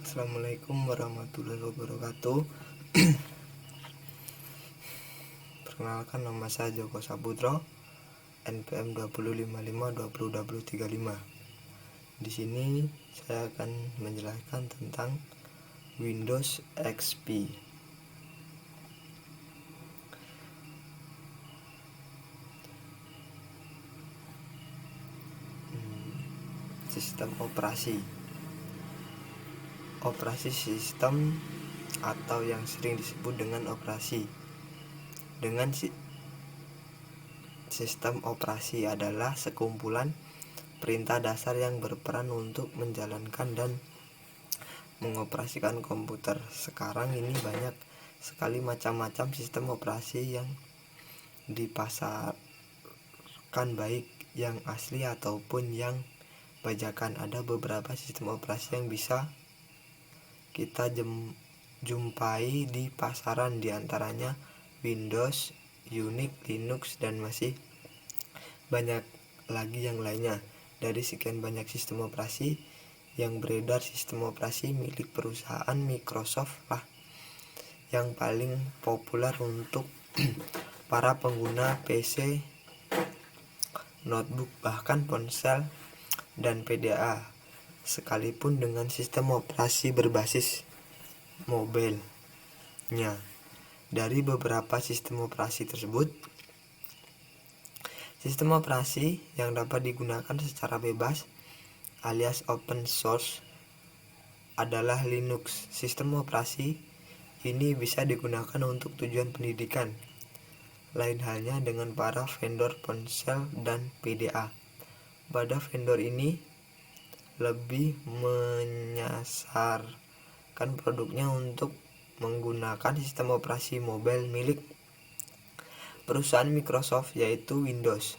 Assalamualaikum warahmatullahi wabarakatuh. Perkenalkan, nama saya Joko Saputro, NPM 2055202035. Di sini saya akan menjelaskan tentang Windows XP. Sistem operasi sistem atau yang sering disebut dengan operasi. Sistem operasi adalah sekumpulan perintah dasar yang berperan untuk menjalankan dan mengoperasikan komputer. Sekarang ini banyak sekali macam-macam sistem operasi yang dipasarkan, baik yang asli ataupun yang bajakan. Ada beberapa sistem operasi yang bisa kita jumpai di pasaran, diantaranya Windows, Unix, Linux, dan masih banyak lagi yang lainnya. Dari sekian banyak sistem operasi yang beredar, sistem operasi milik perusahaan Microsoft lah yang paling populer untuk para pengguna PC, notebook, bahkan ponsel dan PDA, sekalipun dengan sistem operasi berbasis mobile-nya. Dari beberapa sistem operasi tersebut, sistem operasi yang dapat digunakan secara bebas alias open source adalah Linux. Sistem operasi ini bisa digunakan untuk tujuan pendidikan. Lain halnya dengan para vendor ponsel dan PDA. Pada vendor ini lebih menyasarkan produknya untuk menggunakan sistem operasi mobile milik perusahaan Microsoft, yaitu Windows.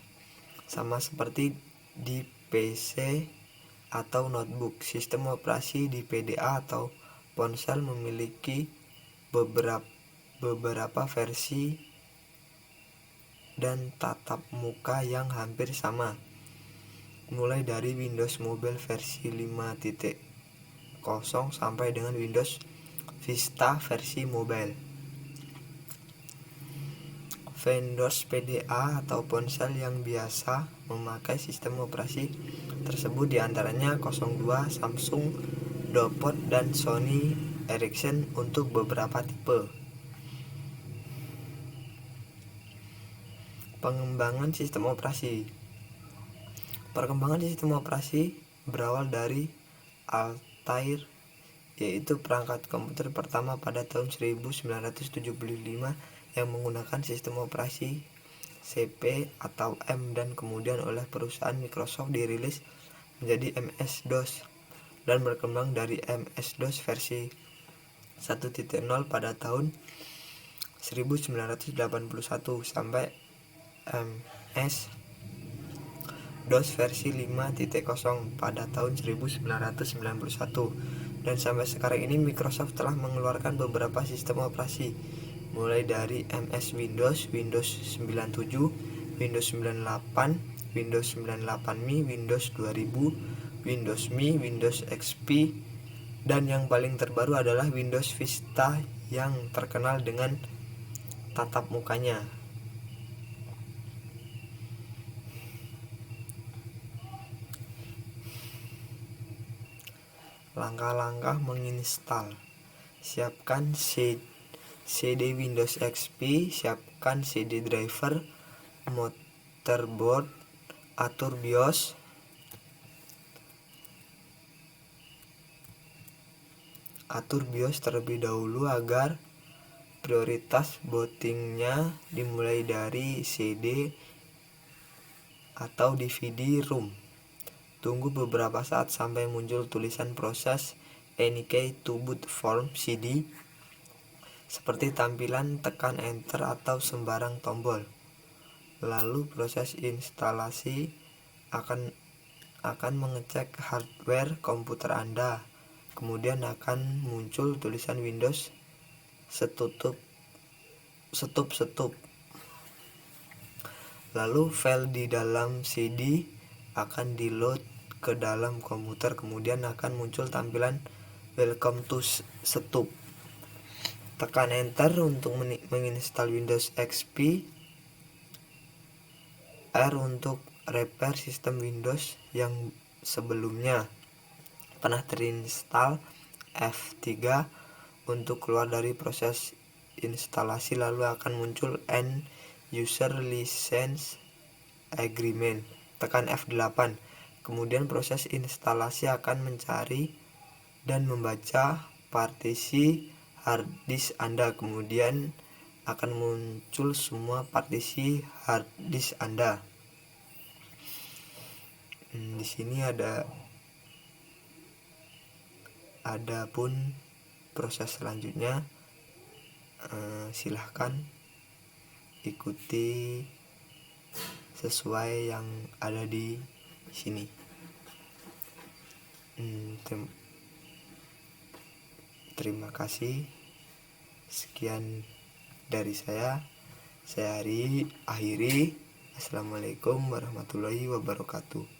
Sama seperti di PC atau notebook, sistem operasi di PDA atau ponsel memiliki beberapa versi dan tatap muka yang hampir sama, mulai dari Windows Mobile versi 5.0 sampai dengan Windows Vista versi mobile. Vendor PDA atau ponsel yang biasa memakai sistem operasi tersebut diantaranya 02, Samsung, Dopot, dan Sony Ericsson untuk beberapa tipe. Pengembangan sistem operasi. Perkembangan sistem operasi berawal dari Altair, yaitu perangkat komputer pertama pada tahun 1975 yang menggunakan sistem operasi CP atau M, dan kemudian oleh perusahaan Microsoft dirilis menjadi MS-DOS dan berkembang dari MS-DOS versi 1.0 pada tahun 1981 sampai MS DOS versi 5.0 pada tahun 1991, dan sampai sekarang ini Microsoft telah mengeluarkan beberapa sistem operasi mulai dari MS Windows, Windows 97, Windows 98, Windows 98 ME, Windows 2000, Windows ME, Windows XP, dan yang paling terbaru adalah Windows Vista yang terkenal dengan tatap mukanya. Langkah-langkah menginstal. Siapkan CD Windows XP, siapkan CD driver, motherboard, atur BIOS, terlebih dahulu agar prioritas bootingnya dimulai dari CD atau DVD ROM. Tunggu beberapa saat sampai muncul tulisan proses any key to boot from CD. Seperti tampilan, tekan enter atau sembarang tombol. Lalu proses instalasi akan mengecek hardware komputer Anda. Kemudian akan muncul tulisan Windows setup. Lalu file di dalam CD akan di-load ke dalam komputer. Kemudian akan muncul tampilan welcome to Setup. Tekan enter untuk menginstal Windows XP. R untuk repair sistem Windows yang sebelumnya pernah terinstall. F3 untuk keluar dari proses instalasi, lalu akan muncul End User License Agreement. Tekan F8. Kemudian proses instalasi akan mencari dan membaca partisi hard disk Anda. Kemudian akan muncul semua partisi hard disk Anda. Di sini ada pun proses selanjutnya. Silahkan ikuti sesuai yang ada di sini. Terima kasih. Sekian dari saya akhiri. Assalamualaikum warahmatullahi wabarakatuh.